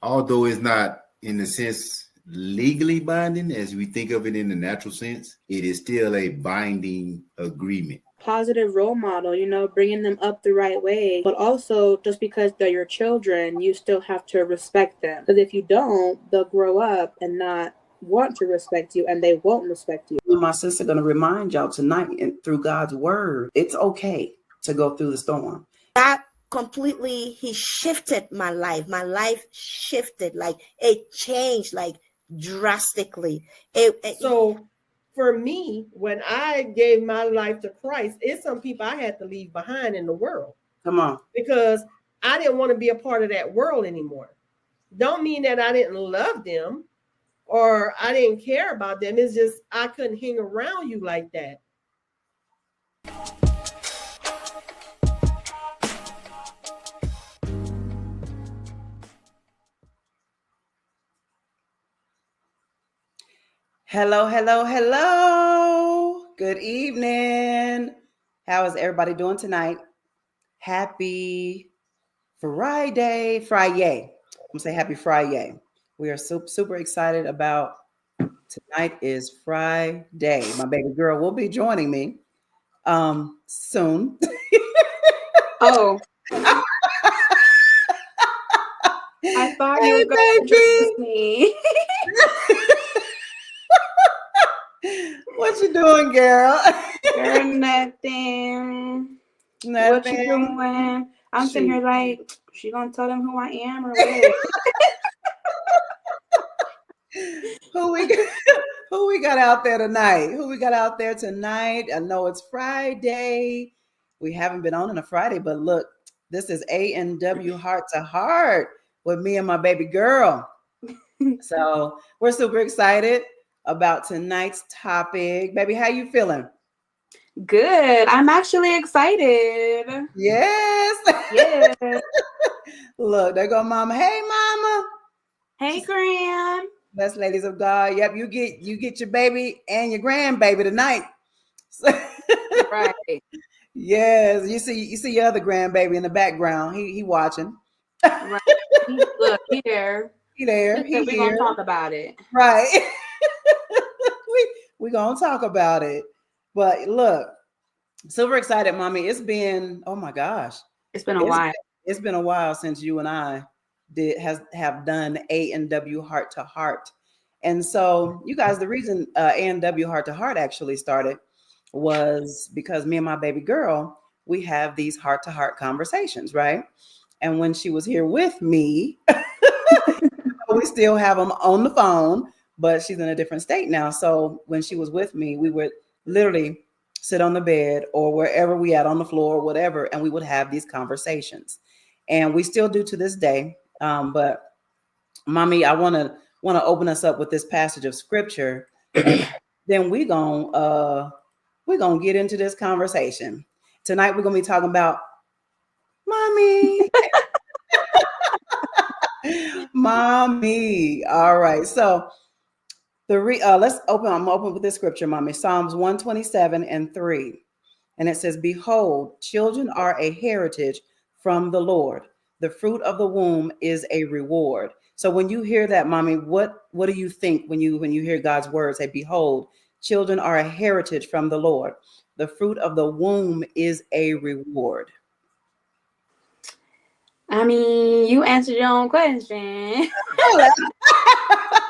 although it's not in the sense legally binding as we think of it in the natural sense, it is still a binding agreement. Positive role model, bringing them up the right way. But also, just because they're your children, you still have to respect them. Because if you don't, they'll grow up and not want to respect you, and they won't respect you. My sister going to remind y'all tonight, and through God's word, it's okay to go through the storm. That completely, he shifted my life. My life shifted, like it changed, like drastically. So for me, when I gave my life to Christ, it's some people I had to leave behind in the world. Come on. Because I didn't want to be a part of that world anymore. Don't mean that I didn't love them or I didn't care about them. It's just I couldn't hang around you like that. Hello, hello, hello. Good evening. How is everybody doing tonight? Happy Friday. I'm going to say happy Friday. We are super excited about tonight is Friday. My baby girl will be joining me soon. Oh. I thought you were going to join me. What you doing, girl? Girl, nothing. What you doing? I'm sitting here like, she gonna tell them who I am or what? Who we got out there tonight? I know it's Friday. We haven't been on a Friday, but look, this is A&W Heart to Heart with me and my baby girl. So we're super excited about tonight's topic. Baby, how you feeling? Good. I'm actually excited. Yes. Yes. Look, there go Mama. Hey, Mama. Hey, Gran. Best ladies of God. Yep, you get your baby and your grandbaby tonight. Right. Yes, you see your other grandbaby in the background. He watching. Right. Look, he there. We're gonna talk about it. Right. We're gonna talk about it. But look, super excited, Mommy. It's been, oh my gosh. It's been a while. It's been a while since you and I have done A&W Heart to Heart. And so you guys, the reason A&W Heart to Heart actually started was because me and my baby girl, we have these heart to heart conversations, right? And when she was here with me, we still have them on the phone, but she's in a different state now. So when she was with me, we would literally sit on the bed or wherever we at on the floor or whatever, and we would have these conversations. And we still do to this day. But Mommy, I want to open us up with this passage of scripture, and then we're gonna get into this conversation. Tonight we're gonna be talking about Mommy. Mommy. All right. So let's open. I'm open with this scripture, Mommy. Psalms 127:3. And it says, "Behold, children are a heritage from the Lord. The fruit of the womb is a reward." So when you hear that, Mommy, what do you think when you hear God's word say, "Behold, children are a heritage from the Lord. The fruit of the womb is a reward"? I mean, you answered your own question.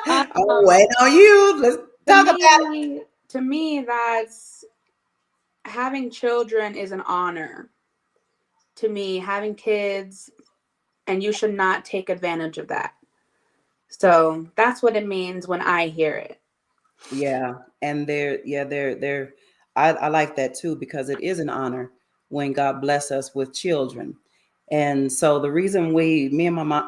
Oh, wait on you. Let's talk about it. To me, that's having children is an honor. To me, having kids, and you should not take advantage of that. So that's what it means when I hear it. Yeah, and I like that too, because it is an honor when God bless us with children. And so the reason me and Mommy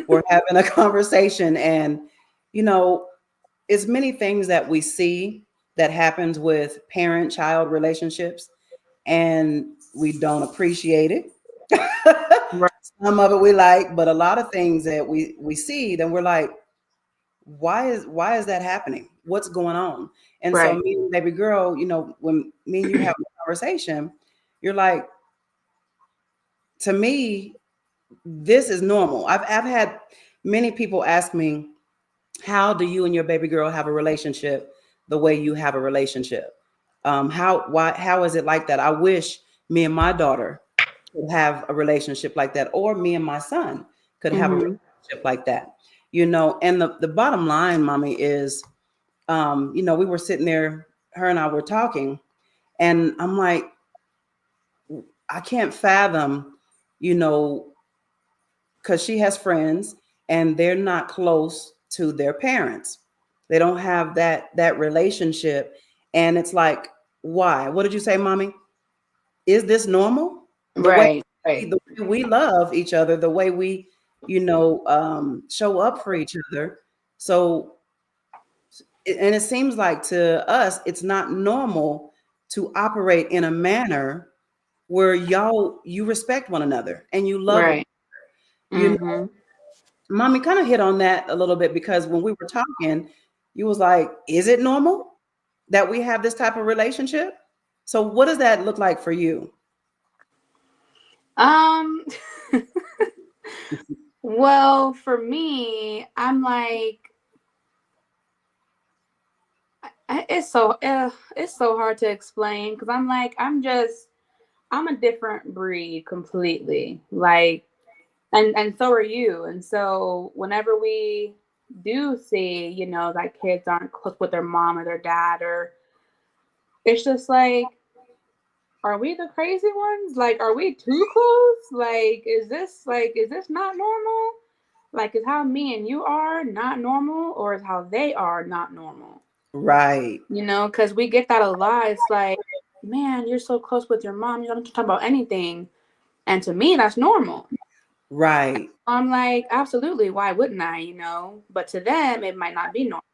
were having a conversation, and it's many things that we see that happens with parent-child relationships, and we don't appreciate it. Right. Some of it we like, but a lot of things that we see, then we're like, why is that happening? What's going on? And right. So me and baby girl, when me and you have a conversation, you're like, to me, this is normal. I've had many people ask me, how do you and your baby girl have a relationship the way you have a relationship? How is it like that? I wish me and my daughter could have a relationship like that, or me and my son could have a relationship like that. You know, and the bottom line, mommy, is, you know, we were sitting there, her and I were talking, and I'm like, I can't fathom, you know, because she has friends and they're not close to their parents. They don't have that relationship. And it's like, why? What did you say, mommy? Is this normal? Right. The way we love each other, the way we, you know, show up for each other. So, and it seems like to us, it's not normal to operate in a manner where you respect one another and you love Right. you know. Mommy kind of hit on that a little bit, because when we were talking, you was like, is it normal that we have this type of relationship? So what does that look like for you? Well, for me, I'm like, it's so hard to explain, because I'm like, I'm a different breed completely. Like, and so are you. And so whenever we do see, you know, that kids aren't close with their mom or their dad, or it's just like, are we the crazy ones? Like, are we too close? Like, is this not normal? Like, is how me and you are not normal, or is how they are not normal? Right. You know, because we get that a lot. It's like, man, you're so close with your mom, you don't talk about anything. And to me, that's normal. Right. I'm like, absolutely, why wouldn't I, you know? But to them, it might not be normal.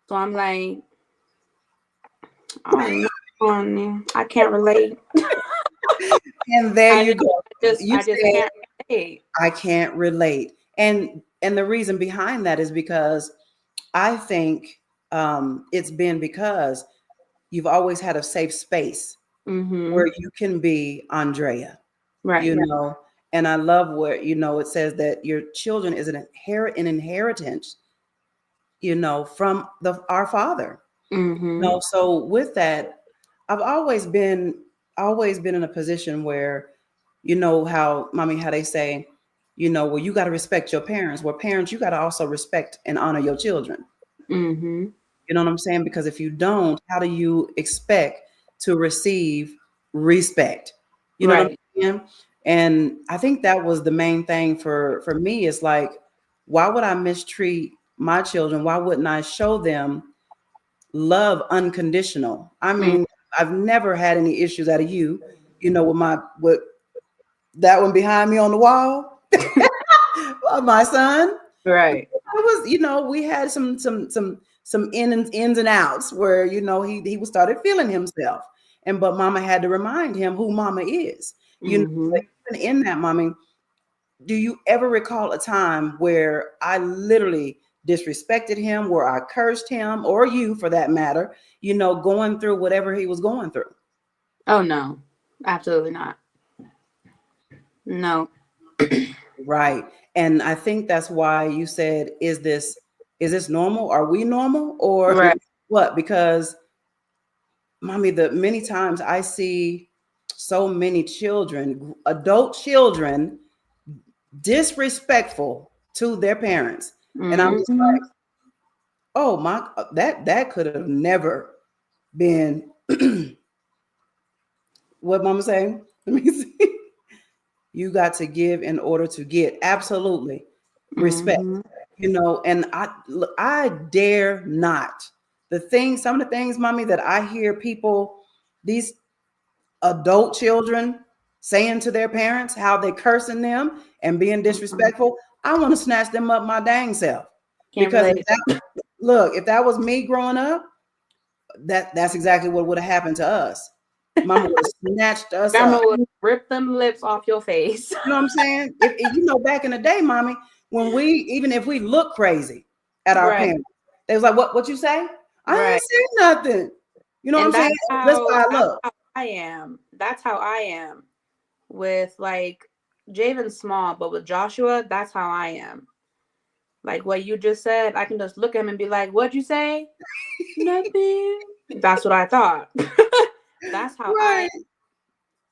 So I'm like, oh, no, I can't relate. And there you go. I just can't relate. I can't relate. And the reason behind that is because I think it's been because you've always had a safe space where you can be Aundrea. Right. You know, and I love where, you know, it says that your children is an inheritance, you know, from our Father. You know, so with that, I've always been in a position where, you know, how they say, you know, well, you got to respect your parents. Well, parents, you got to also respect and honor your children. You know what I'm saying? Because if you don't, how do you expect to receive respect? You know what I'm saying? And I think that was the main thing for me, is like, why would I mistreat my children? Why wouldn't I show them love unconditional? I mean, I've never had any issues out of you, you know, with that one behind me on the wall, my son. Right. It was, you know, we had some ins and outs where, you know, he started feeling himself, but mama had to remind him who mama is. You know, even in that, mommy, do you ever recall a time where I literally disrespected him, where I cursed him, or you for that matter, you know, going through whatever he was going through? Oh, no, absolutely not. No. Right. And I think that's why you said, is this normal? Are we normal, or what? Because mommy, the many times I see so many children, adult children, disrespectful to their parents. And I'm just like, oh my, that could have never been what mama saying. Let me see. You got to give in order to get. Absolutely. Respect. You know, and I dare not. Some of the things, mommy, that I hear people, these adult children saying to their parents, how they cursing them and being disrespectful, I want to snatch them up my dang self. Because if that was me growing up, that's exactly what would have happened to us. Mama would have snatched us up. Mama would rip them lips off your face. You know what I'm saying? If you know, back in the day, mommy, when even if we look crazy at our parents, they was like, what you say? I ain't saying nothing. You know what I'm saying? That's how I look. That's how I am with, like, Javen's small, but with Joshua, that's how I am. Like what you just said, I can just look at him and be like, "What'd you say?" Nothing. That's what I thought. That's how I am.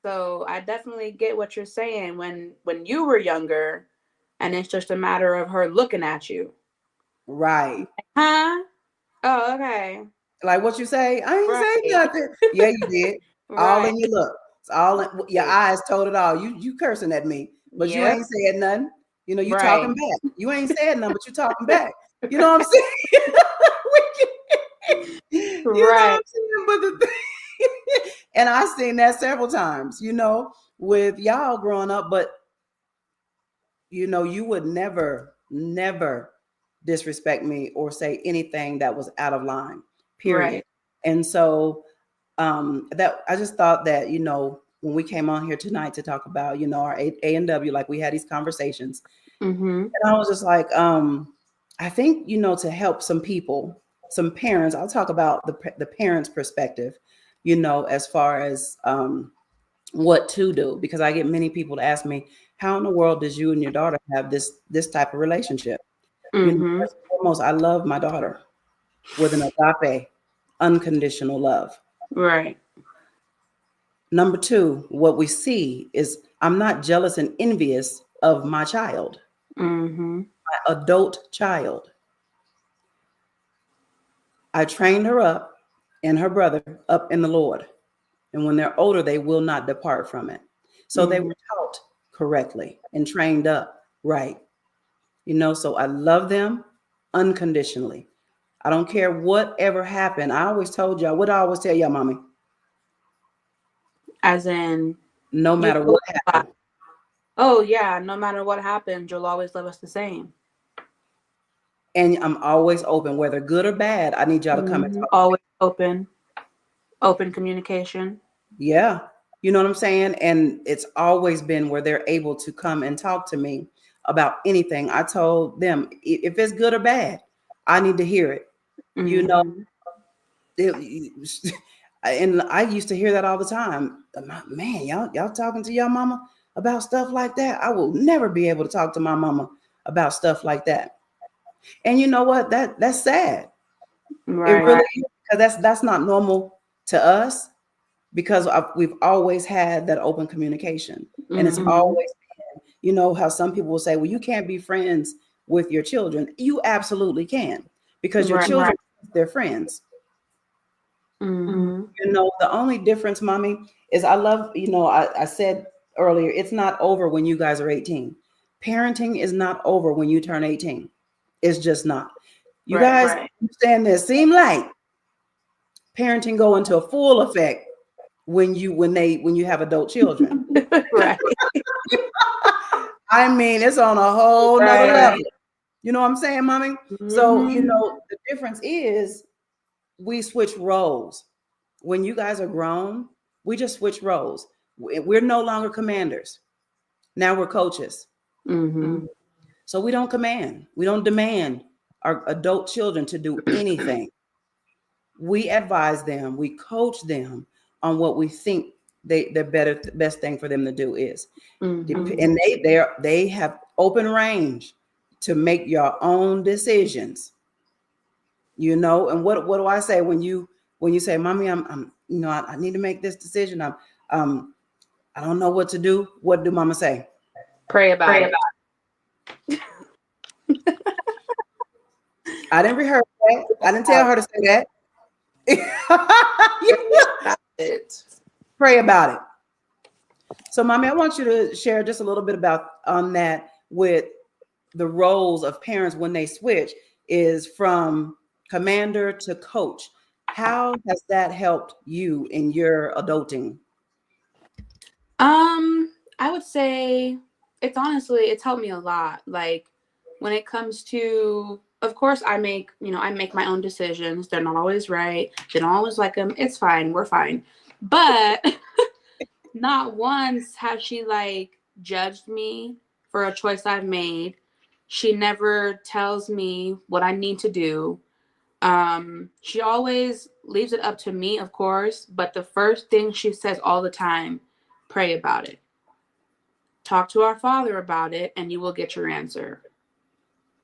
So I definitely get what you're saying when you were younger, and it's just a matter of her looking at you. Right. Huh? Oh, okay. Like what you say? I ain't Right. say nothing. Yeah, you did. All in your look. It's all in, your eyes told it all. You cursing at me, but you ain't said nothing. You know, you talking back. You ain't said nothing, but you talking back. You know what I'm saying? You know what I'm saying? But the thing, and I've seen that several times, you know, with y'all growing up, but you know, you would never disrespect me or say anything that was out of line, period. Right. And so that I just thought that, you know, when we came on here tonight to talk about, you know, our A&W, like we had these conversations, and I was just like, I think, you know, to help some people, some parents, I'll talk about the parents' perspective, you know, as far as what to do, because I get many people to ask me, how in the world does you and your daughter have this type of relationship? You know, first and foremost, I love my daughter with an agape, unconditional love. Right. Number two, what we see is I'm not jealous and envious of my child, my adult child. I trained her up and her brother up in the Lord. And when they're older, they will not depart from it. So they were taught correctly and trained up right. You know, so I love them unconditionally. I don't care whatever happened. I always told y'all, what I always tell y'all, mommy? As in, no matter what happened. Oh yeah, no matter what happens, you'll always love us the same. And I'm always open, whether good or bad. I need y'all to come and talk. Always open communication. Yeah. You know what I'm saying? And it's always been where they're able to come and talk to me about anything. I told them, if it's good or bad, I need to hear it. You know, and I used to hear that all the time. Man, y'all talking to your mama about stuff like that? I will never be able to talk to my mama about stuff like that. And you know what? That's sad. Right. It really is, because that's not normal to us, because we've always had that open communication. And it's always been, you know, how some people will say, well, you can't be friends with your children. You absolutely can, because your children, they're friends. You know, the only difference, mommy, is I love, you know, I said earlier, it's not over when you guys are 18. Parenting is not over when you turn 18. It's just not. You guys understand there seem like parenting go into a full effect when you have adult children. Right. I mean, it's on a whole nother level. You know what I'm saying, mommy? So, you know, the difference is we switch roles. When you guys are grown, we just switch roles. We're no longer commanders. Now we're coaches. So we don't command. We don't demand our adult children to do anything. We advise them. We coach them on what we think the best thing for them to do is. And they have open range to make your own decisions. You know, and what do I say when you say, mommy, I'm you know, I need to make this decision. I don't know what to do. What do mama say? Pray about it. I didn't rehearse that. I didn't tell her to say that. Pray about it. So, mommy, I want you to share just a little bit about on that with the roles of parents when they switch, is from commander to coach. How has that helped you in your adulting? I would say it's helped me a lot. Like when it comes to, of course, I make my own decisions. They're not always right. They don't always like them. It's fine. We're fine. But not once has she like judged me for a choice I've made. She never tells me what I need to do. She always leaves it up to me, of course, but the first thing she says all the time, pray about it. talk to our Father about it, and you will get your answer.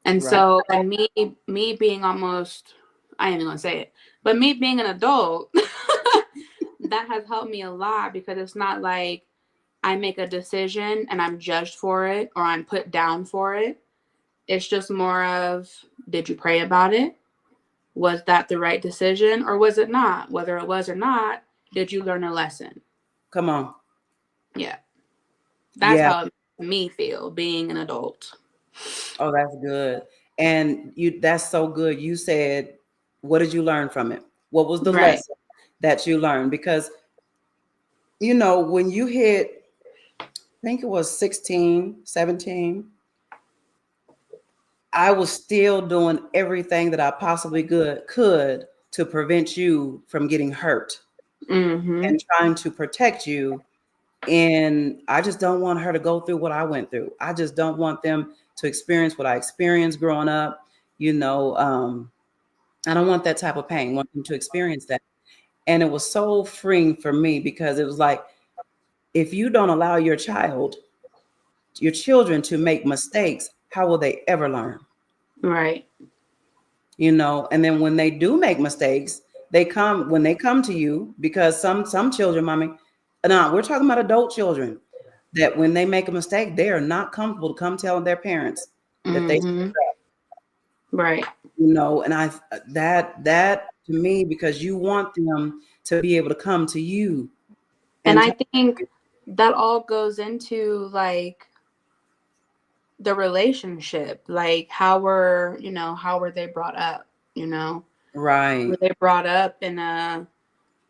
And Right. so, and me being almost, I ain't even gonna say it, but me being an adult, that has helped me a lot, because it's not like I make a decision and I'm judged for it or I'm put down for it. It's just more of, did you pray about it? Was that the right decision, or was it not? Whether it was or not, did you learn a lesson? Come on. Yeah. That's Yeah. how it makes me feel, being an adult. Oh, that's good. And that's so good. You said, what did you learn from it? What was the Right. lesson that you learned? Because, you know, when you hit, I think it was 16, 17, I was still doing everything that I possibly could to prevent you from getting hurt Mm-hmm. and trying to protect you. And I just don't want her to go through what I went through. I just don't want them to experience what I experienced growing up. You know, I don't want that type of pain. I want them to experience that. And it was so freeing for me, because it was like, if you don't allow your children to make mistakes, how will they ever learn? Right. You know, and then when they do make mistakes, when they come to you, because some children, mommy, no, we're talking about adult children, that when they make a mistake, they are not comfortable to come tell their parents that they, Mm-hmm. Right. you know, and that to me, because you want them to be able to come to you. And I think that all goes into like the relationship, like how were they brought up, you know? Right. Were they brought up in a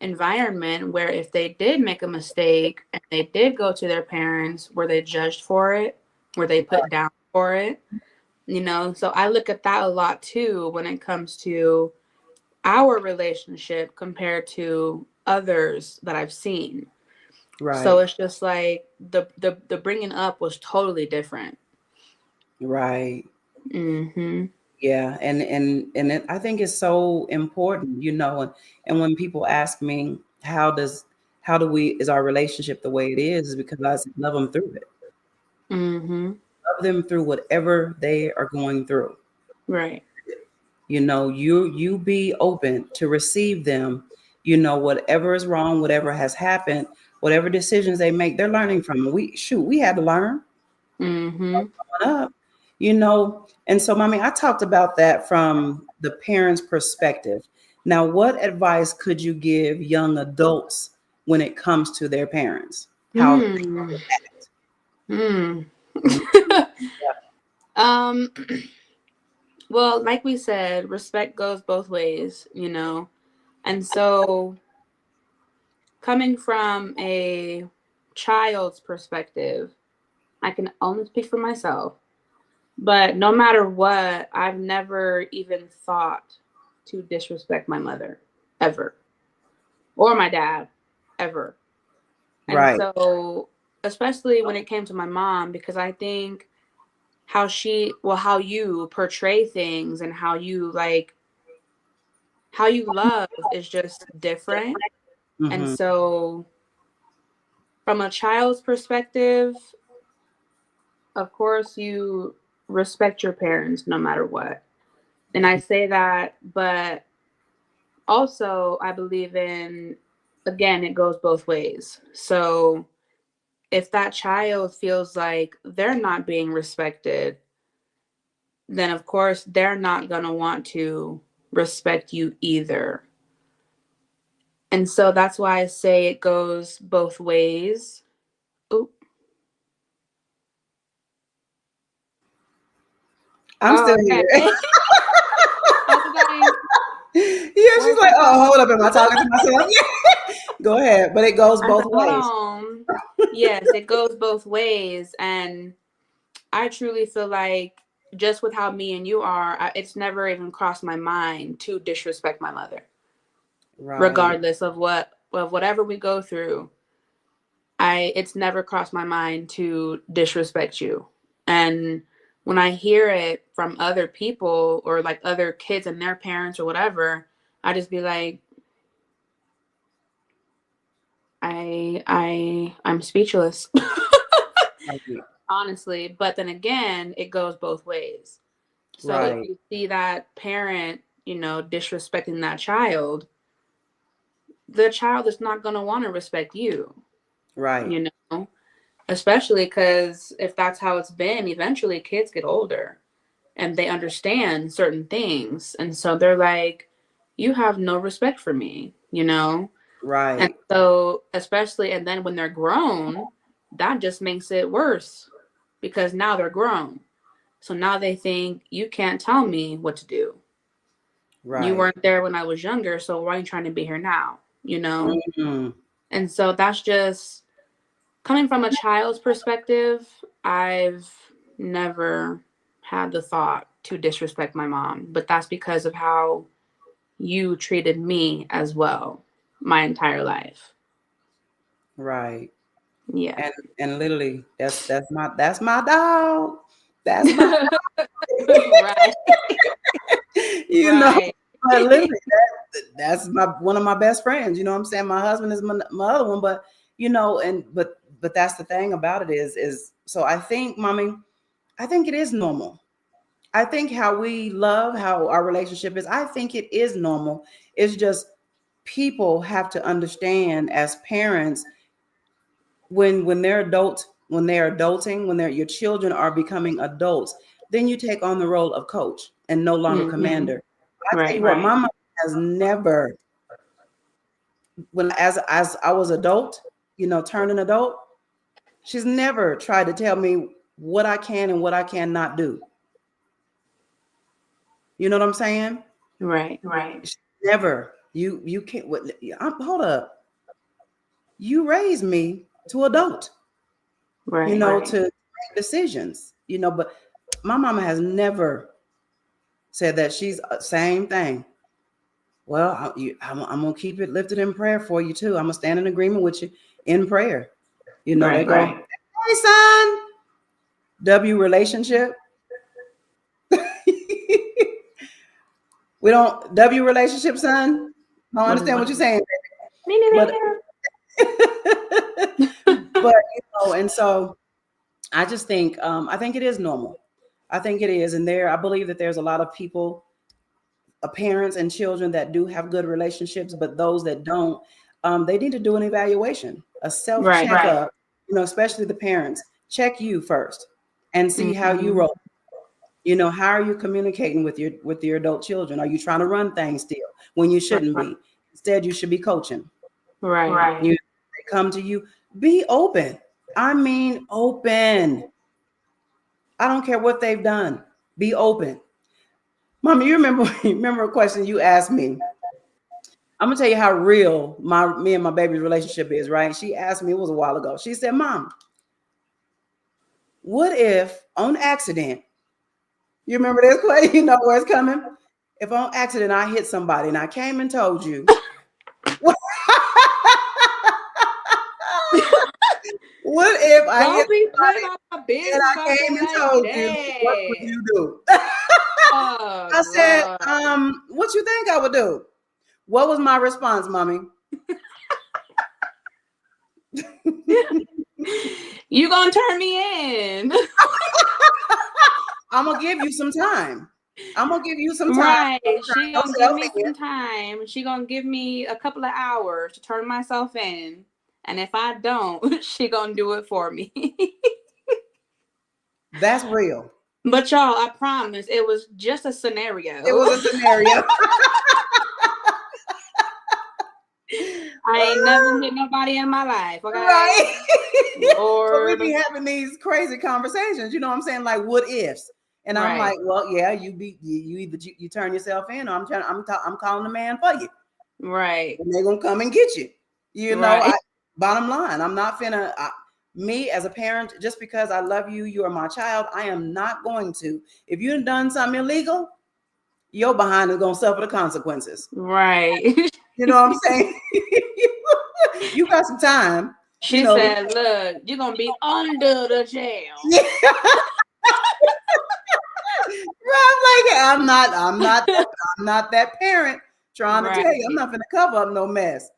environment where if they did make a mistake and they did go to their parents, were they judged for it? Were they put down for it? You know, so I look at that a lot too when it comes to our relationship compared to others that I've seen. Right. So it's just like the bringing up was totally different. Right. Mm-hmm. Yeah, and I think it's so important, you know, and when people ask me, is our relationship the way it is because I love them through it. Mm-hmm. Love them through whatever they are going through. Right. You know, you be open to receive them, you know, whatever is wrong, whatever has happened, whatever decisions they make, they're learning from. We had to learn. Mm-hmm. Growing up, you know. And so, mommy, I talked about that from the parents' perspective. Now, what advice could you give young adults when it comes to their parents? How they Mm. act? Mm. Yeah. Well, like we said, respect goes both ways, you know. And so coming from a child's perspective, I can only speak for myself. But no matter what, I've never even thought to disrespect my mother, ever. Or my dad, ever. And Right. so, especially when it came to my mom, because I think how you portray things and how you love is just different. And Mm-hmm. so, from a child's perspective, of course, you respect your parents no matter what. And I say that, but also I believe in, again, it goes both ways. So if that child feels like they're not being respected, then of course they're not going to want to respect you either. And so that's why I say it goes both ways. Oop. I'm still Okay. here. I was like, Yeah, she's like, oh, hold up, am I talking to myself? Yeah. Go ahead, but it goes both ways. Yes, it goes both ways. And I truly feel like, just with how me and you are, it's never even crossed my mind to disrespect my mother. Right. Regardless of whatever we go through, it's never crossed my mind to disrespect you. And when I hear it from other people or like other kids and their parents or whatever, I just be like, I'm speechless. Honestly. But then again, it goes both ways. So if you see that parent, you know, disrespecting that child, the child is not going to want to respect you. Right. You know, especially because if that's how it's been, eventually kids get older and they understand certain things. And so they're like, you have no respect for me, you know? Right. And so, especially, and then when they're grown, that just makes it worse because now they're grown. So now they think you can't tell me what to do. Right. You weren't there when I was younger, so why are you trying to be here now? You know? Mm-hmm. And so that's just coming from a child's perspective. I've never had the thought to disrespect my mom, but that's because of how you treated me as well my entire life. Right. Yeah. And literally that's my dog. That's my Right. you Right. know, but literally that's one of my best friends. You know what I'm saying? My husband is my other one, but you know, but that's the thing about it is so I think, mommy, I think it is normal. I think how we love, how our relationship is, I think it is normal. It's just people have to understand as parents when they're adults, when they're adulting, when your children are becoming adults, then you take on the role of coach and no longer commander. I tell you what, my mom has never, when as I was adult, you know, turned an adult, she's never tried to tell me what I can and what I cannot do. You know what I'm saying? Right. She never. You can't. Hold up. You raised me to adult. Right. You know, to make decisions. You know, but my mama has never said that. She's same thing. Well, I'm gonna keep it lifted in prayer for you too. I'm gonna stand in agreement with you in prayer. You know, they go, hey son, W relationship. We don't W relationship, son. I don't understand what you're saying. But you know, and so I just think I think it is normal. I think it is, and I believe that there's a lot of people, parents and children that do have good relationships, but those that don't, they need to do an evaluation, a self checkup. You know, especially the parents, check you first and see how you roll. You know, how are you communicating with your adult children? Are you trying to run things still when you shouldn't be? Instead, you should be coaching. Right. They come to you, be open. I mean, open. I don't care what they've done. Be open. Mama, you remember a question you asked me? I'm gonna tell you how real me and my baby's relationship is, right? She asked me, it was a while ago. She said, Mom, what if on accident, you remember this question? You know where it's coming? If on accident I hit somebody and I came and told you, what if I came and told you, what would you do? I said, what you think I would do? What was my response, mommy? You gonna turn me in. I'm gonna give you some time. Right. She gonna give me some time. She gonna give me a couple of hours to turn myself in. And if I don't, she gonna do it for me. That's real. But y'all, I promise it was just a scenario. It was a scenario. I ain't never hit nobody in my life. Okay? Right. Lord. So we be having these crazy conversations, you know what I'm saying? Like what ifs. And I'm like, well, yeah, you either you turn yourself in, or I'm calling the man for you. Right. And they're gonna come and get you. You know, bottom line, I'm not finna me as a parent, just because I love you, you are my child, I am not going to. If you've done something illegal, your behind is gonna suffer the consequences. Right. You know what I'm saying? You got some time. She said, look, you're gonna be under the jail. Yeah. I'm not that parent trying to tell you, I'm not gonna cover up no mess.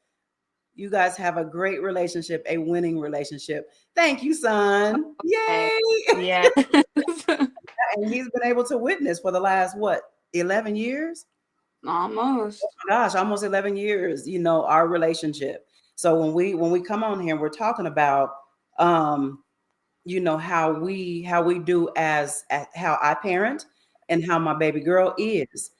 You guys have a great relationship, a winning relationship. Thank you, son. Yay. Yeah. And he's been able to witness for the last, what, 11 years? Almost. Oh my gosh, almost 11 years, our relationship. So when we come on here and we're talking about, how we do as how I parent and how my baby girl is.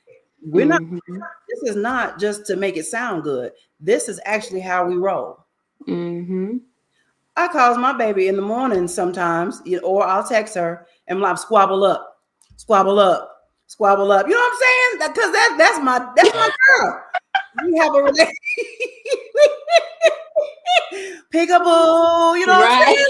We're not, this is not just to make it sound good. This is actually how we roll. I call my baby in the morning sometimes, or I'll text her and I'm like, squabble up, squabble up, squabble up. You know what I'm saying? Because that's my girl. We have a relationship. Peekaboo, you know what I'm saying?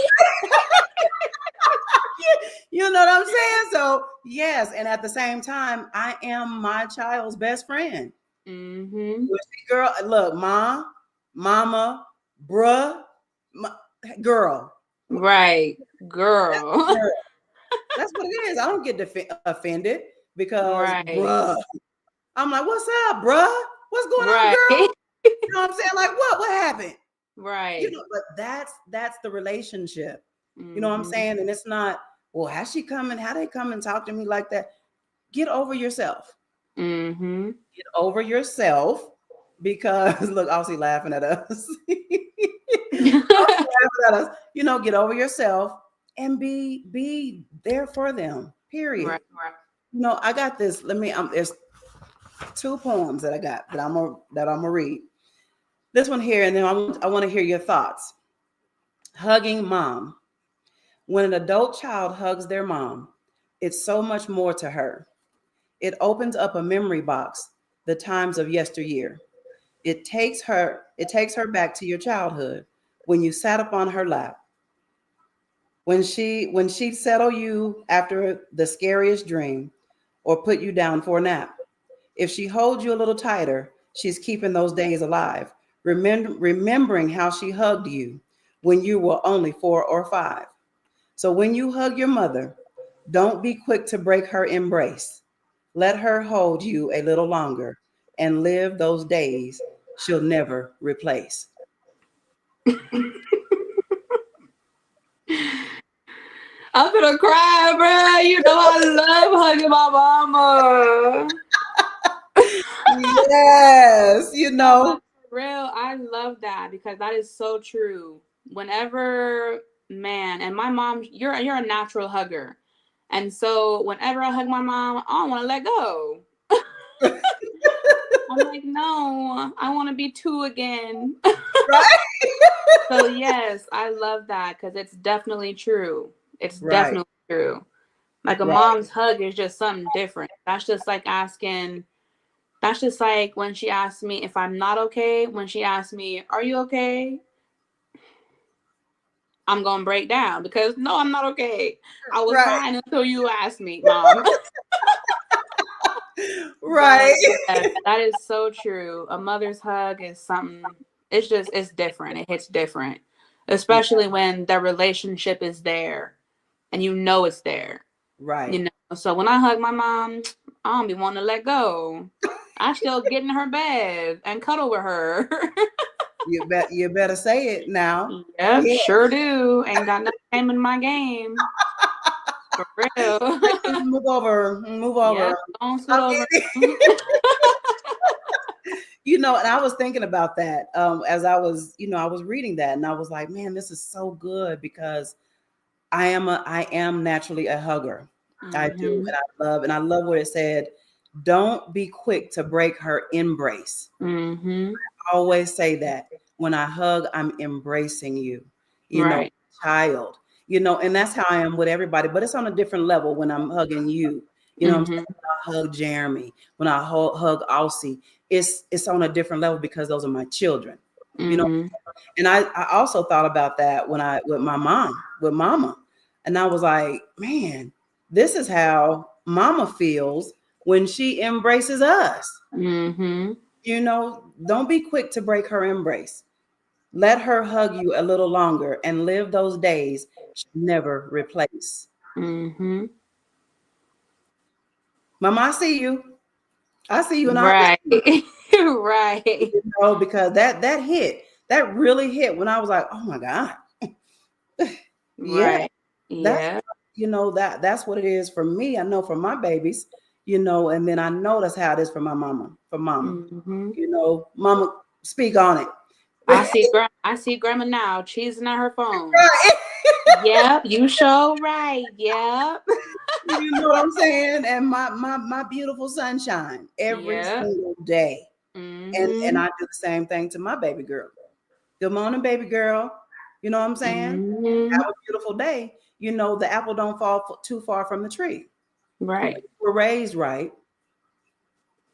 You know what I'm saying? So yes, and at the same time, I am my child's best friend. Girl, look, mama, bruh, girl. Right, girl. That's what it is. I don't get offended because, bruh. I'm like, what's up, bruh? What's going on, girl? You know what I'm saying? Like, what happened? Right. But that's the relationship. You know what I'm saying? And it's not, well, how's she coming? How they come and talk to me like that? Get over yourself. Get over yourself, because look, Aussie laughing at us. Get over yourself and be there for them. Period. Right. I got this. There's 2 poems that I got that I'm gonna read. This one here, and then I want to hear your thoughts. Hugging mom. When an adult child hugs their mom, it's so much more to her. It opens up a memory box, the times of yesteryear. It takes her back to your childhood, when you sat up on her lap. When she'd settle you after the scariest dream, or put you down for a nap. If she holds you a little tighter, she's keeping those days alive, remembering how she hugged you when you were only 4 or 5. So when you hug your mother, don't be quick to break her embrace. Let her hold you a little longer and live those days she'll never replace. I'm gonna cry, bro. You know I love hugging my mama. Yes, For real, I love that, because that is so true. Whenever, man, and my mom, you're a natural hugger, and so whenever I hug my mom, I don't want to let go. I'm like, no, I want to be 2 again. Right? So yes, I love that, because it's definitely true. It's definitely true. Like a mom's hug is just something different. That's just like when she asks me if I'm not okay. When she asks me, are you okay? I'm going to break down, because no, I'm not okay. I was fine until you asked me, Mom. Right. Yes, that is so true. A mother's hug is something, it's different. It hits different, especially when the relationship is there and it's there. Right. So when I hug my mom, I don't be wanting to let go. I still get in her bed and cuddle with her. You better say it now. Yep, sure do. Ain't got no shame in my game. For real. Move over. Yep, don't scoot over. And I was thinking about that as I was reading that, and I was like, man, this is so good, because I am naturally a hugger. I do, and I love what it said. Don't be quick to break her embrace. I always say that when I hug, I'm embracing you, child, and that's how I am with everybody, but it's on a different level when I'm hugging you. What I'm saying? When I hug Jeremy, when I hug Aussie, it's on a different level, because those are my children, and I also thought about that with mama, and I was like, man, this is how mama feels when she embraces us. Don't be quick to break her embrace. Let her hug you a little longer and live those days she'll never replace. Mama, I see you. And right. Right. Because that hit. that really hit when I was like, oh my God. Yeah. Right. That's, Yeah. you know, that's what it is for me. I know for my babies, you know, and then I know that's how it is for my mama, Mm-hmm. you know, mama, speak on it. I see grandma now cheesing at her phone. Yep, you sure right. Yep. You know what I'm saying? And my beautiful sunshine every Yep. single day. Mm-hmm. And I do the same thing to my baby girl. Good morning, baby girl. You know what I'm saying? Mm-hmm. Have a beautiful day. You know, the apple don't fall too far from the tree. Right. We're raised right.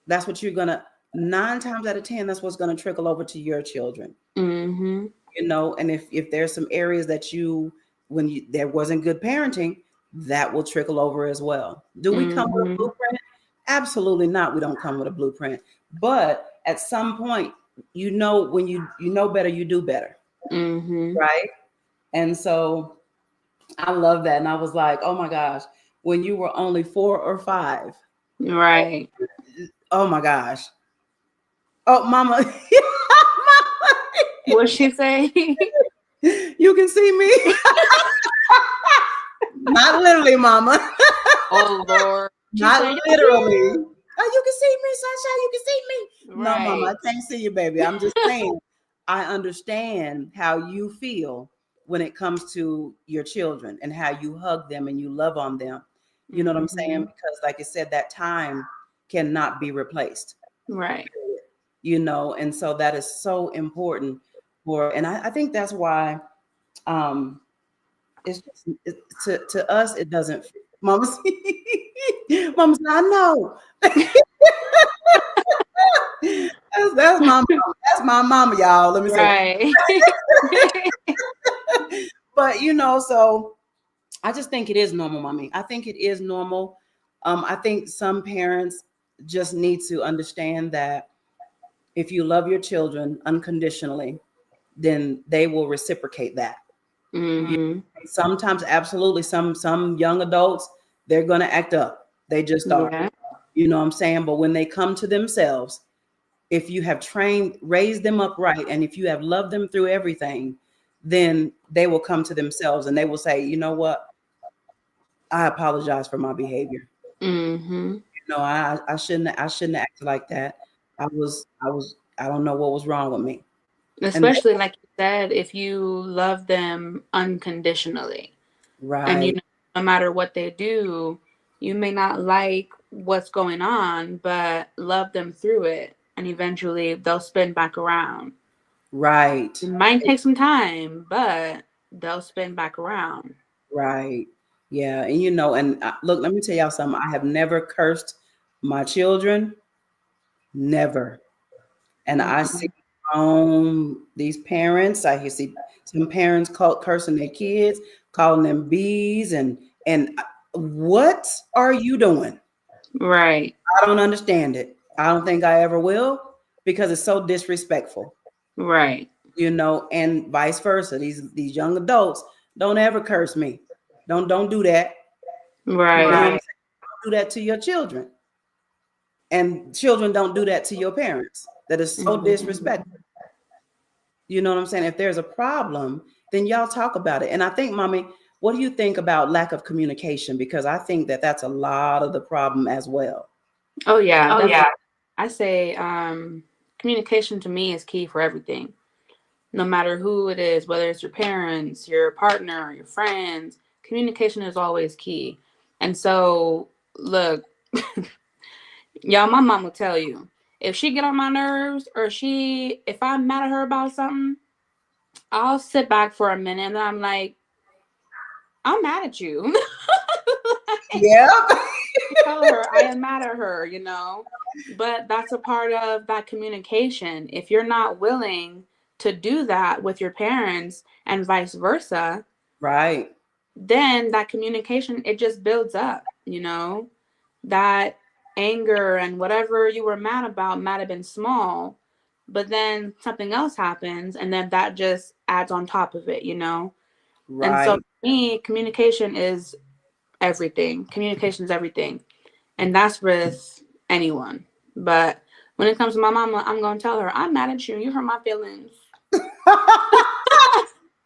That's what you're gonna 9 times out of 10, that's what's gonna trickle over to your children. Mm-hmm. You know, and if there's some areas that there wasn't good parenting, that will trickle over as well. Do we come with a blueprint? Absolutely not. We don't come with a blueprint. But at some point, you know, when you know better, you do better. Mm-hmm. Right. And so I love that. And I was like, oh my gosh, when you were only 4 or 5. Right. Oh my gosh. Oh, mama. What'd she say? You can see me. Not literally, mama. Oh Lord. Not literally. Oh, you can see me, Sunshine. You can see me. Right. No, mama, I can't see you, baby. I'm just saying, I understand how you feel when it comes to your children and how you hug them and you love on them. You know what I'm saying? Because like I said, that time cannot be replaced. Right. You know, and so that is so important and I think that's why it's just to us, it doesn't. Mama, Mama said, I know. that's my mama. That's my mama, y'all. Let me say. But you know, so I just think it is normal, mommy. I think it is normal. I think some parents just need to understand that if you love your children unconditionally, then they will reciprocate that. Mm-hmm. Sometimes, absolutely, some young adults, they're going to act up. They just are. Yeah. You know what I'm saying? But when they come to themselves, if you have raised them up right, and if you have loved them through everything, then they will come to themselves and they will say, you know what? I apologize for my behavior. Mm-hmm. You know, I shouldn't act like that. I don't know what was wrong with me. Especially like you said, if you love them unconditionally. Right. And you know, no matter what they do, you may not like what's going on, but love them through it. And eventually they'll spin back around. Right. It might take some time, but they'll spin back around. Right. Yeah. And you know, and look, let me tell y'all something. I have never cursed my children. Never. And I see these parents, I see some parents cursing their kids, calling them bees, and what are you doing? Right. I don't understand it. I don't think I ever will, because it's so disrespectful. Right. You know, and vice versa. These young adults, don't ever curse me. Don't do that. Right. You know don't do that to your children. And children don't do that to your parents. That is so disrespectful. You know what I'm saying? If there's a problem, then y'all talk about it. And I think, mommy, what do you think about lack of communication? Because I think that that's a lot of the problem as well. Oh yeah. I say communication to me is key for everything. No matter who it is, whether it's your parents, your partner, your friends, communication is always key. And so, look, y'all, my mom will tell you, if she get on my nerves or if I'm mad at her about something, I'll sit back for a minute and I'm like, I'm mad at you. Yeah. Tell her I am mad at her, you know. But that's a part of that communication. If you're not willing to do that with your parents and vice versa, right, then that communication, it just builds up, you know. That anger and whatever you were mad about might have been small, but then something else happens and then that just adds on top of it, you know. right. And so for me, communication is everything. Communication is everything. And that's with anyone. But when it comes to my mama, I'm going to tell her, I'm mad at you. You hurt my feelings.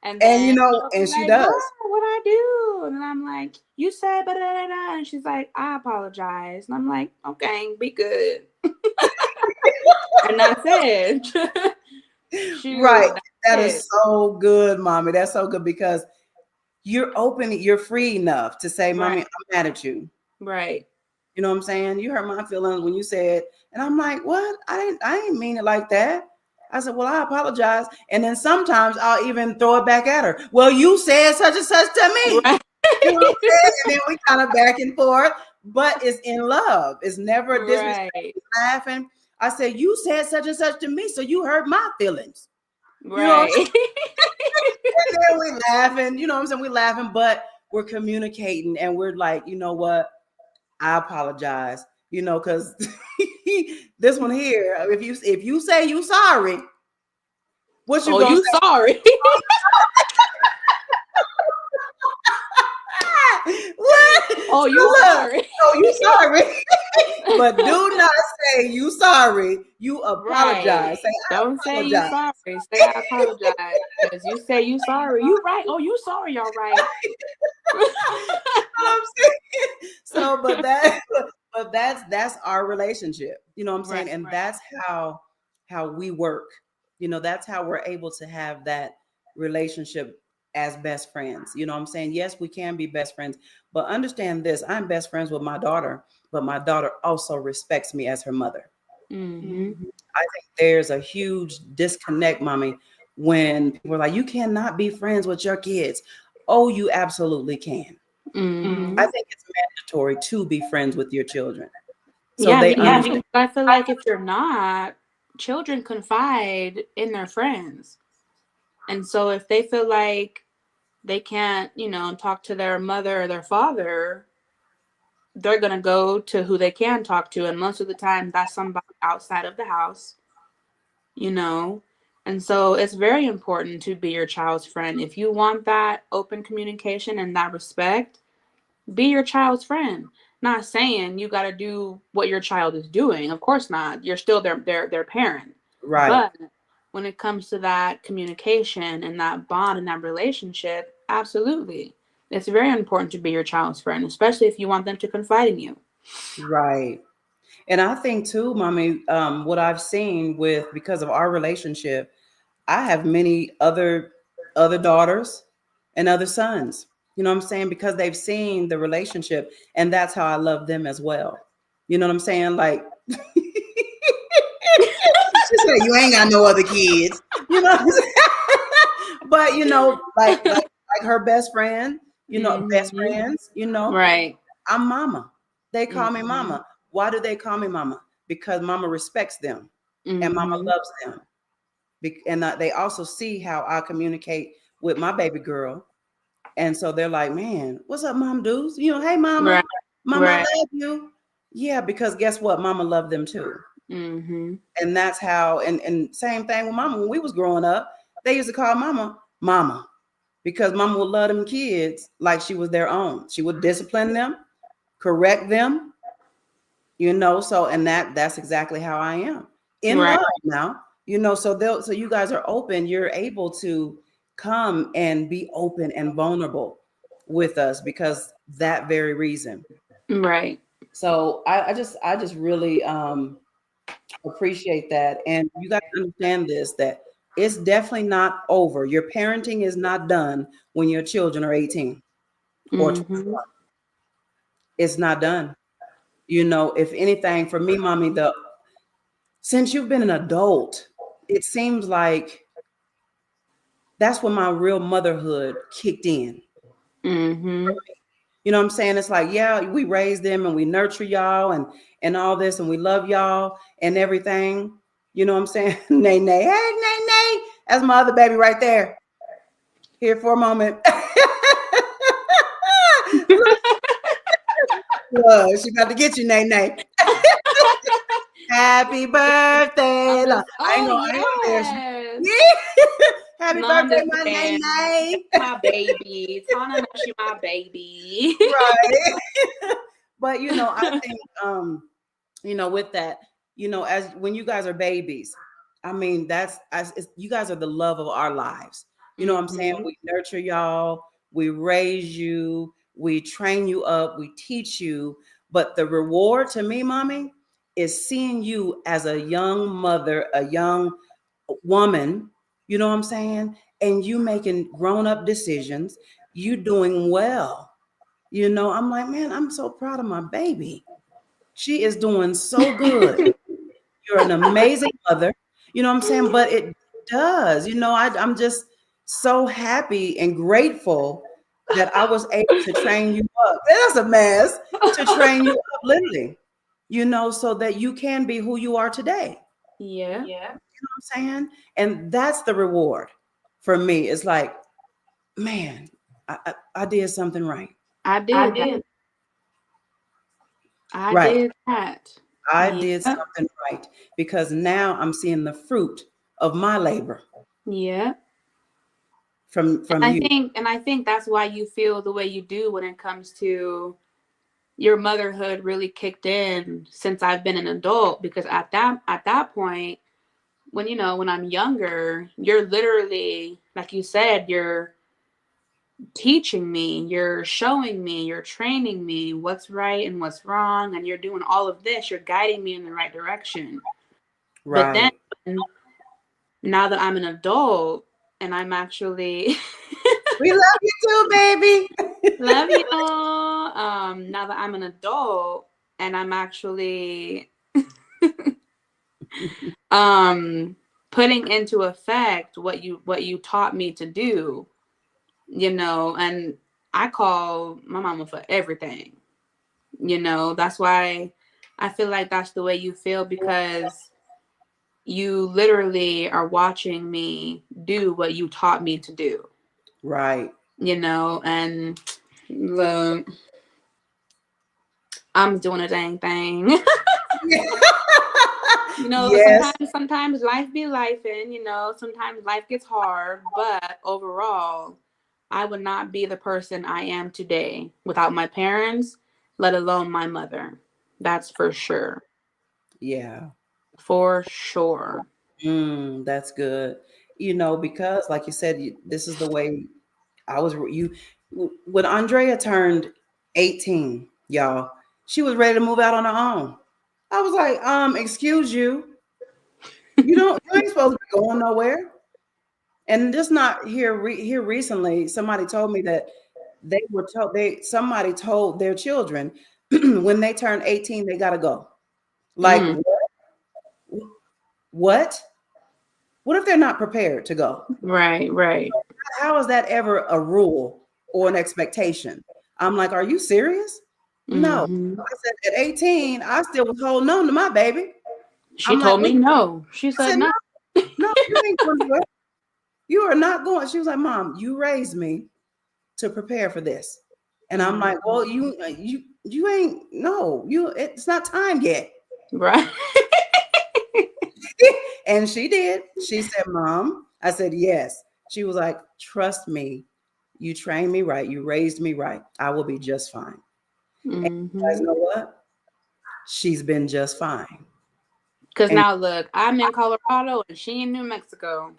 And you then know, and she like, does. what I do? And then I'm like, you said da da da, and she's like, I apologize. And I'm like, okay, be good. And that's it. Shoot, Right. That that's is so good, mommy. That's so good because you're open, you're free enough to say, mommy, Right. I'm mad at you. right. You know what I'm saying? You hurt my feelings when you said, and I'm like, what? I didn't mean it like that. I said, well, I apologize. And then sometimes I'll even throw it back at her. Well, you said such and such to me. Right. You know what I'm saying? And then we kind of back and forth, but it's in love. It's never disrespect. Right. Laughing. I said, you said such and such to me, so you hurt my feelings. Right. You know? And then we laughing, you know what I'm saying? We're laughing, but we're communicating and we're like, you know what? I apologize, you know, because this one here, if you say you sorry, what you Oh, gonna you say? sorry. What? Oh, you Look, sorry. oh, you sorry. But do not say you sorry. You apologize. Right. Say I Don't say you apologize. sorry. Say I apologize. Because you say you sorry. You right. Oh, you sorry. Y'all right. You know what I'm saying? So, but that's our relationship. You know what I'm saying? Right, And right. that's how we work. You know, that's how we're able to have that relationship as best friends. You know what I'm saying? Yes, we can be best friends, but understand this: I'm best friends with my daughter, but my daughter also respects me as her mother. Mm-hmm. I think there's a huge disconnect, mommy, when people are like, you cannot be friends with your kids. Oh, you absolutely can. Mm-hmm. I think it's mandatory to be friends with your children. So Yeah, they because I feel like if you're not, children confide in their friends. And so if they feel like they can't, talk to their mother or their father, they're going to go to who they can talk to. And most of the time, that's somebody outside of the house, And so it's very important to be your child's friend. If you want that open communication and that respect, be your child's friend. Not saying you got to do what your child is doing. Of course not. You're still their parent. right. But when it comes to that communication and that bond and that relationship, absolutely. It's very important to be your child's friend, especially if you want them to confide in you. Right. And I think too, mommy, what I've seen because of our relationship, I have many other daughters and other sons. You know what I'm saying? Because they've seen the relationship, and that's how I love them as well. You know what I'm saying? Like, she said, you ain't got no other kids. You know what I'm saying? But like her best friend, best friends, Right. I'm mama. They call me mama. Why do they call me mama? Because mama respects them and mama loves them. And they also see how I communicate with my baby girl. And so they're like, man, what's up, mom dudes? Hey, mama, Right. mama, Right. I love you. Yeah, because guess what? Mama loved them too. Mm-hmm. And that's how, and same thing with mama. When we was growing up, they used to call mama, because mama would love them kids like she was their own. She would discipline them, correct them, so, and that's exactly how I am in Right. love now, so you guys are open. You're able to come and be open and vulnerable with us because that very reason. Right. So I just really appreciate that. And you got to understand this, that it's definitely not over. Your parenting is not done when your children are 18 or 21. It's not done. If anything, for me, mommy, since you've been an adult, it seems like that's when my real motherhood kicked in. Mm-hmm. You know what I'm saying? It's like, yeah, we raise them and we nurture y'all and all this, and we love y'all and everything. You know what I'm saying? Nay, nay. Hey, nay, nay. That's my other baby right there. Here for a moment. Look, she about to get you, nay, nay. Happy birthday. I ain't gonna Happy birthday, my nay, nay. My baby. Tana knows she my baby. Right. But I think with that, as when you guys are babies, I mean, you guys are the love of our lives. You know what I'm saying? We nurture y'all, we raise you, we train you up, we teach you. But the reward to me, mommy, is seeing you as a young mother, a young woman, you know what I'm saying? And you making grown-up decisions, you doing well. You know, I'm like, man, I'm so proud of my baby. She is doing so good. You're an amazing mother. You know what I'm saying? But it does. You know, I'm just so happy and grateful that I was able to train you up. That's a mess. To train you up, literally, you know, so that you can be who you are today. Yeah. You know what I'm saying? And that's the reward for me. It's like, man, I did something right. I did that. I did that. I did something right because now I'm seeing the fruit of my labor. Yeah. From you. I think that's why you feel the way you do when it comes to your motherhood really kicked in since I've been an adult, because at that point, when I'm younger, you're literally, like you said, you're teaching me, you're showing me, you're training me what's right and what's wrong, and you're doing all of this, you're guiding me in the right direction. Right. But then now that I'm an adult and I'm actually we love you too, baby. Love you. Now that I'm an adult and I'm actually putting into effect what you taught me to do, and I call my mama for everything. That's why I feel like that's the way you feel, because you literally are watching me do what you taught me to do. Right. And look, I'm doing a dang thing. Yes. Sometimes life be lifing, sometimes life gets hard, but overall, I would not be the person I am today without my parents, let alone my mother. That's for sure. Yeah. For sure. That's good. Because like you said, this is the way when Aundrea turned 18, y'all, she was ready to move out on her own. I was like, excuse you. You ain't supposed to be going nowhere. And just not here recently, somebody told me that somebody told their children when they turn 18, they gotta go. Like, what? What if they're not prepared to go? Right. How is that ever a rule or an expectation? I'm like, are you serious? No. I said at 18, I still was holding on to my baby. She told me no. She said no. No, you ain't going to do it. You are not going. She was like, Mom, you raised me to prepare for this. And I'm like, well, you ain't, no, it's not time yet. Right. And she did. She said, Mom. I said, yes. She was like, trust me. You trained me right. You raised me right. I will be just fine. And you guys know what? She's been just fine. Because now look, I'm in Colorado and she in New Mexico.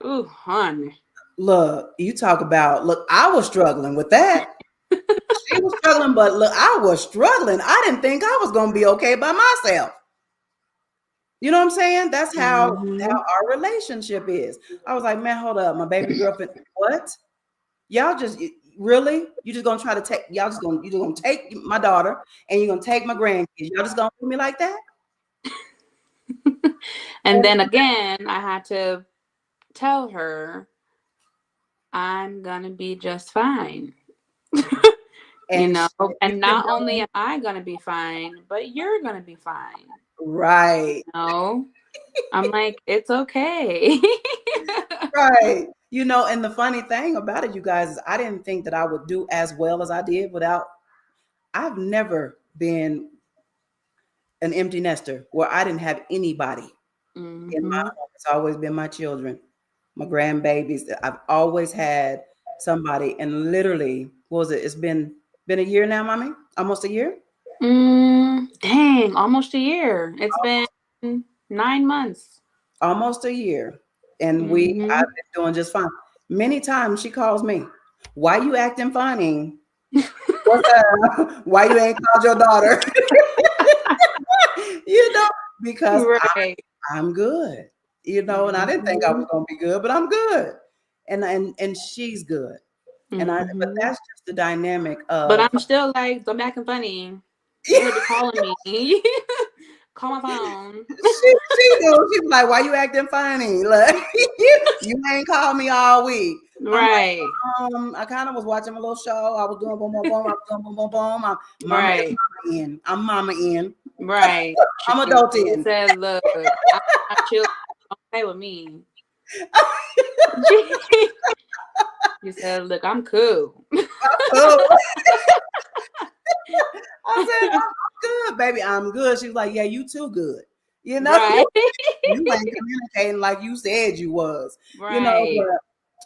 Ooh, honey. Look, I was struggling with that. She was struggling, but look, I was struggling. I didn't think I was going to be okay by myself. You know what I'm saying? That's how our relationship is. I was like, man, hold up. My baby girlfriend, what? Y'all just really? You just going to try to take, you're just going to take my daughter and you're going to take my grandkids. Y'all just going to do me like that? And then again, I had to tell her, I'm going to be just fine. And not only am I going to be fine, but you're going to be fine. Right. I'm like, it's okay. Right. And the funny thing about it, you guys, is I didn't think that I would do as well as I did I've never been an empty nester where I didn't have anybody in my home. It's always been my children, my grandbabies. I've always had somebody, and literally, what was it? It's been a year now, Mommy? Almost a year? Dang, almost a year. It's been 9 months. Almost a year. And Mhm. I've been doing just fine. Many times she calls me, why you acting funny? What's up? Why you ain't called your daughter? Because Right. I'm good, and I didn't think I was gonna be good, but I'm good. And she's good. But Mhm. that's just the dynamic But of I'm still like, don't be acting funny. You better be calling me. Call my phone. she knew. She was like, why you acting funny? Like, you ain't called me all week. Right. I'm like, I kind of was watching a little show. I was doing boom, boom, boom. I was doing boom, boom, boom. I'm Right. mama in. I'm mama in. Right. I'm adult She in. said, look, I'm chill. Don't play with me. You said, look, I'm cool. I said, I'm good, baby. I'm good. She was like, yeah, you too good. Right. You ain't communicating like you said you was. Right. But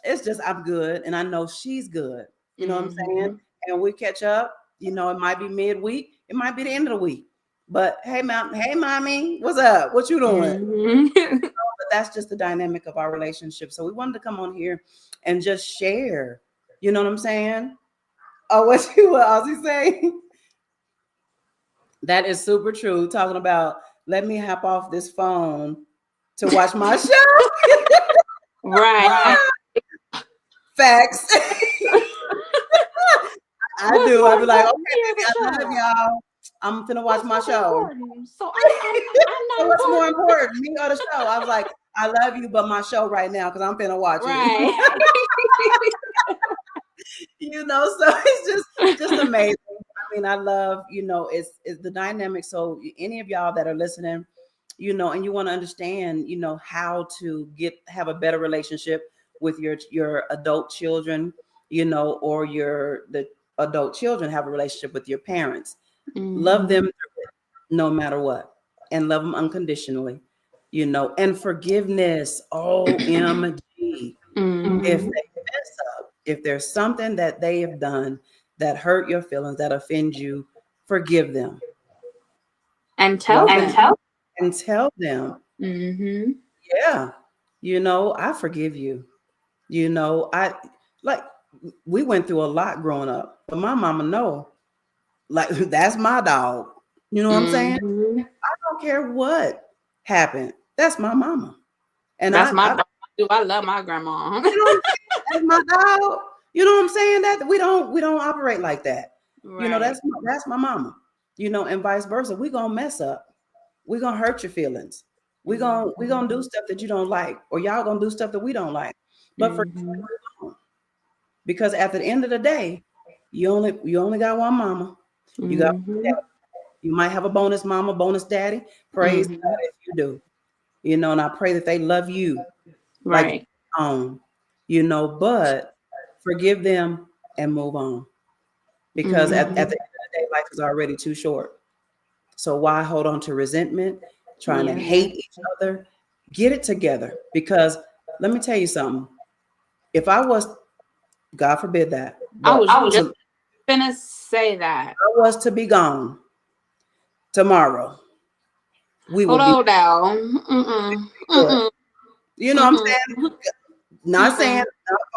it's just I'm good, and I know she's good. You know what I'm saying? And we catch up. It might be midweek, it might be the end of the week. But hey, mommy, what's up? What you doing? But that's just the dynamic of our relationship. So we wanted to come on here and just share. You know what I'm saying? Oh, what Ozzy say? That is super true. Talking about let me hop off this phone to watch my show. Right. Facts. I do. I be like, okay, baby, I love y'all. I'm finna watch my show. So I'm So what's more important, me or the show? I was like, I love you, but my show right now because I'm finna watch it. So it's just amazing. I mean, I love, it's the dynamic. So any of y'all that are listening, and you want to understand, how to have a better relationship with your adult children, or the adult children have a relationship with your parents. Love them no matter what, and love them unconditionally, and forgiveness. OMG. If they mess up, if there's something that they have done that hurt your feelings, that offend you, forgive them. And tell them. And tell them. Yeah. I forgive you. I like we went through a lot growing up, but my mama know, like, that's my dog. You know what I'm saying? I don't care what happened. That's my mama. And that's my dog. I love my grandma. That's my dog. You know what I'm saying? That we don't operate like that. Right. That's my mama. And vice versa. We're gonna mess up. We're gonna hurt your feelings. We're gonna do stuff that you don't like, or y'all gonna do stuff that we don't like. But because at the end of the day, you only got one mama. You got you might have a bonus mama, bonus daddy. Praise God if you do. And I pray that they love you. Right. But forgive them and move on. Because at the end of the day, life is already too short. So why hold on to resentment, trying to hate each other? Get it together. Because let me tell you something. If I was, God forbid that. I was just gonna say that. I was to be gone tomorrow. We would hold be down. You know what I'm saying? Not saying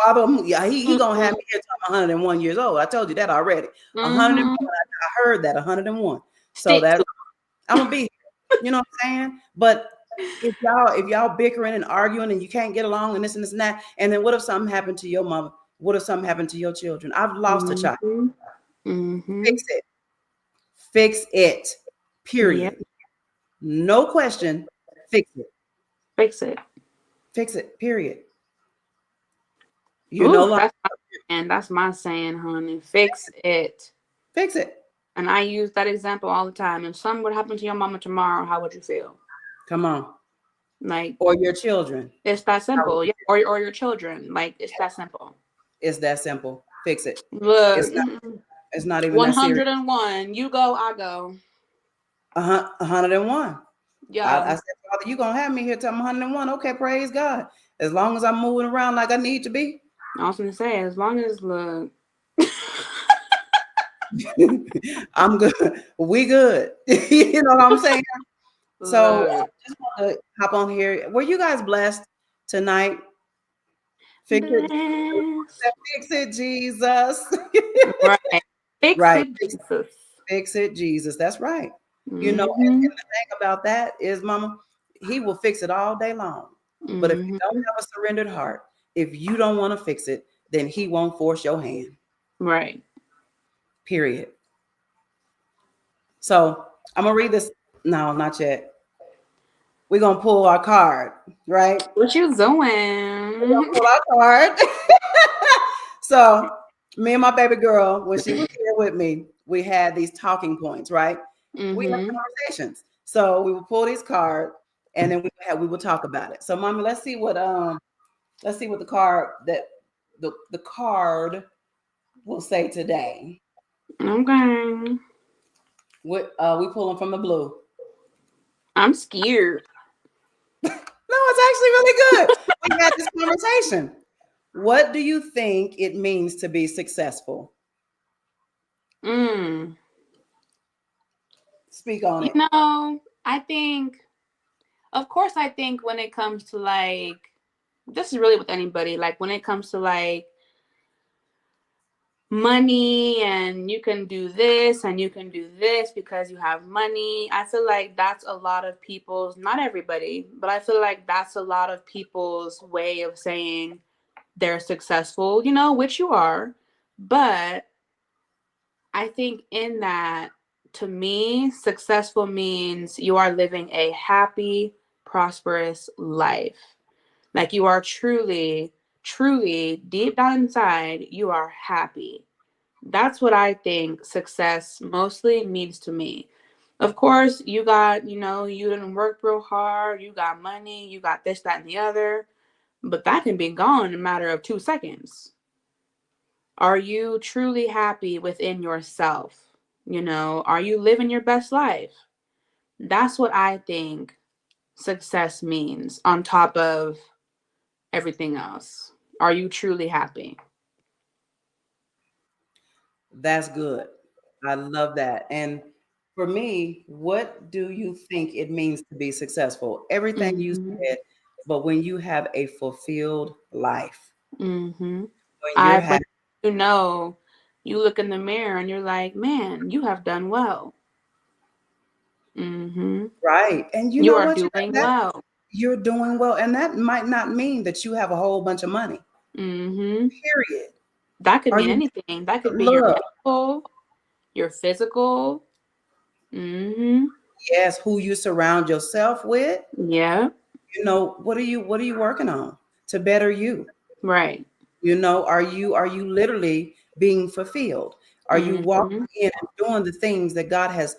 Father, he gonna have me here till I'm 101 years old. I told you that already. 101. I heard that 101. So that I'm gonna be here. You know what I'm saying? But if y'all bickering and arguing and you can't get along and this and that, and then what if something happened to your mother? What if something happened to your children? I've lost a child. Fix it. Period. Yep. No question. Fix it. Fix it. Period. That's my saying, honey. Fix it. Fix it. And I use that example all the time. If something would happen to your mama tomorrow, how would you feel? Come on. Like, or your children. It's that simple. Yeah. Or your children. Like, it's that simple. It's that simple. Fix it. Look, it's not even 101. You go, I go. 101. Yeah. I said, Father, you're going to have me here till I'm 101. Okay, praise God. As long as I'm moving around like I need to be. I was going to say, as long as, look. I'm good. We good. You know what I'm saying? So Look. just want to hop on here. Were you guys blessed tonight? Fix it, Bless. fix it, Jesus. Right. Fix Right. it, Jesus. Fix it, Jesus. That's right. You know, and the thing about that is, Mama, he will fix it all day long. But if you don't have a surrendered heart, if you don't want to fix it, then he won't force your hand. Right. Period. So I'm gonna read this. No, not yet. We're gonna pull our card, right? What you We're doing? gonna pull our card. So me and my baby girl, when she was here with me, we had these talking points, right? We had conversations. So we would pull these cards and then we would talk about it. So Mommy, let's see what the card that the card will say today. Okay. We pull them from the blue. I'm scared. No, it's actually really good. We had this conversation. What do you think it means to be successful? Speak on it. You know, I think, of course, I think when it comes to like, this is really with anybody, like when it comes to like money and you can do this and you can do this because you have money, I feel like that's a lot of people's, not everybody, but I feel like that's a lot of people's way of saying they're successful, you know, which you are. But I think in that, to me, successful means you are living a happy, prosperous life. Like you are truly, truly deep down inside, you are happy. That's what I think success mostly means to me. Of course, you got, you know, you didn't work real hard, you got money, you got this, that, and the other, but that can be gone in a matter of 2 seconds. Are you truly happy within yourself? You know, are you living your best life? That's what I think success means on top of everything else. Are you truly happy? That's good. I love that. And for me, what do you think it means to be successful? Everything you said, but when you have a fulfilled life, when you're happy, You know, you look in the mirror and you're like, man, you have done well. right? And you You know are what? doing well. You're doing well, and that might not mean that you have a whole bunch of money. Period. That could mean anything. That could be your mental, your physical. Yes, who you surround yourself with. Yeah. You know, what are you working on to better you? Right. You know, are you literally being fulfilled? Are you walking in and doing the things that God has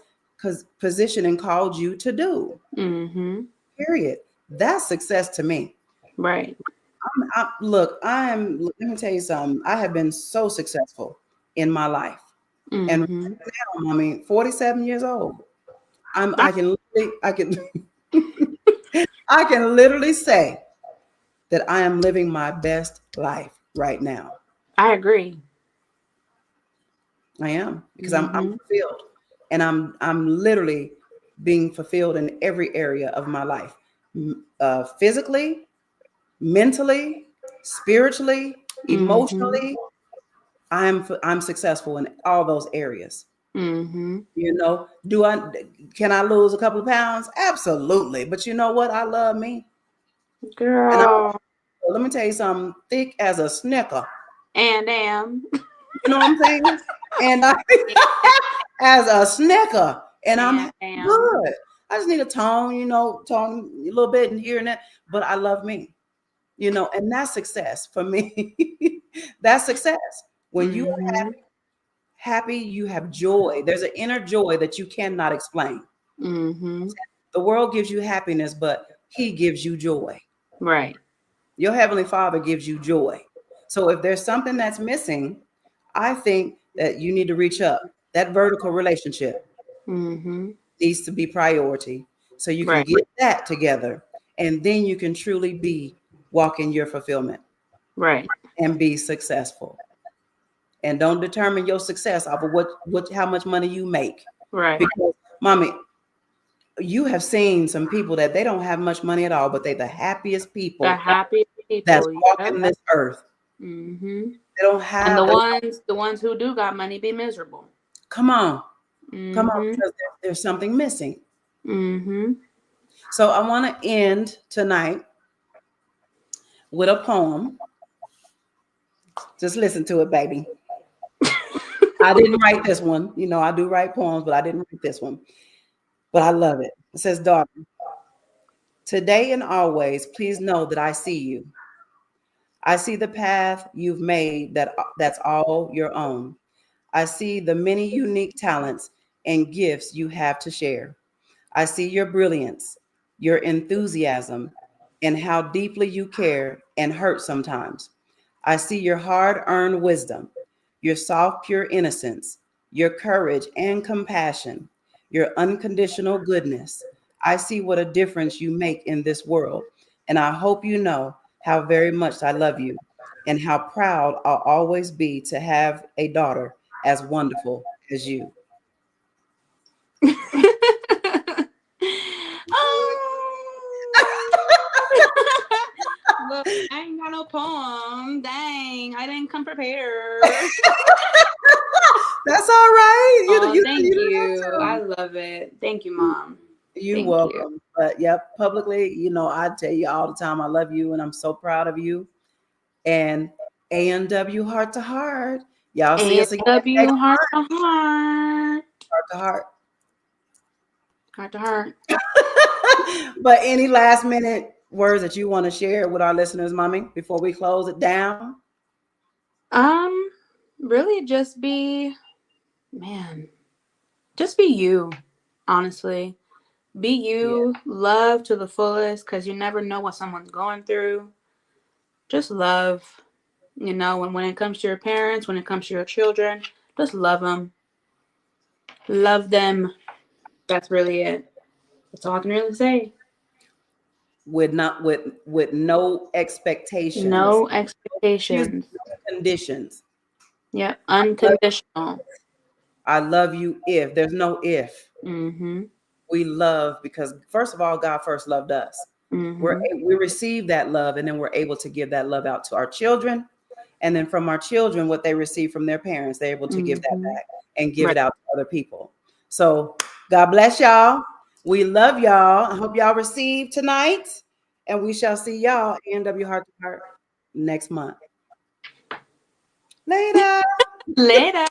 positioned and called you to do? Period. That's success to me. Right. Let me tell you something. I have been so successful in my life. And now, I mean, 47 years old. I can I can literally say that I am living my best life right now. I agree. I am, because I'm fulfilled, and I'm literally being fulfilled in every area of my life, physically, mentally, spiritually, emotionally. I'm successful in all those areas. You know, can I lose a couple of pounds? Absolutely. But you know what? I love me. Girl. And let me tell you something, thick as a snicker. And am. You know what I'm saying? And as a snicker. And I'm good. I just need a tone a little bit and here and there. But I love me. You know, and that's success for me. That's success. When you are happy, you have joy. There's an inner joy that you cannot explain. The world gives you happiness, but he gives you joy. Right. Your Heavenly Father gives you joy. So if there's something that's missing, I think that you need to reach up. That vertical relationship needs to be priority. So you can get that together, and then you can truly walk in your fulfillment. Right. And be successful. And don't determine your success off of how much money you make. Right. Because, mommy, you have seen some people that they don't have much money at all, but they're the happiest people The happy that's people. walking Yep. this earth. Mm-hmm. They don't And have the ones who do got money be miserable. come on, Mm-hmm. because there's something missing. Mm-hmm. So I want to end tonight with a poem. Just listen to it, baby. I didn't write this one. You know, I do write poems, but I didn't write this one. But I love it. It says, daughter, today and always, please know that I see you. I see the path you've made that's all your own. I see the many unique talents and gifts you have to share. I see your brilliance, your enthusiasm, and how deeply you care and hurt sometimes. I see your hard-earned wisdom, your soft, pure innocence, your courage and compassion, your unconditional goodness. I see what a difference you make in this world, and I hope you know how very much I love you and how proud I'll always be to have a daughter as wonderful as you. Look, I ain't got no poem. Dang, I didn't come prepared. That's all right. Thank you. I love it. Thank you, Mom. You're welcome. But yep, publicly, I tell you all the time, I love you and I'm so proud of you. And ANW Heart to Heart. Y'all see us again. ANW Heart to Heart. Heart to Heart. Heart to Heart. But any last minute words that you want to share with our listeners, Mommy, before we close it down? Really just be you, honestly. Be you, love to the fullest, because you never know what someone's going through. Just love, when it comes to your parents, when it comes to your children, just love them. Love them. That's really it. That's all I can really say. With no expectations. No expectations. No conditions. Yep. Unconditional. I love you if. There's no if. Mm-hmm. We love because, first of all, God first loved us. Mm-hmm. We receive that love, and then we're able to give that love out to our children. And then from our children, what they receive from their parents, they're able to give that back and give it out to other people. So God bless y'all. We love y'all. I hope y'all receive tonight. And we shall see y'all ANW Heart to Heart next month. Later. Later.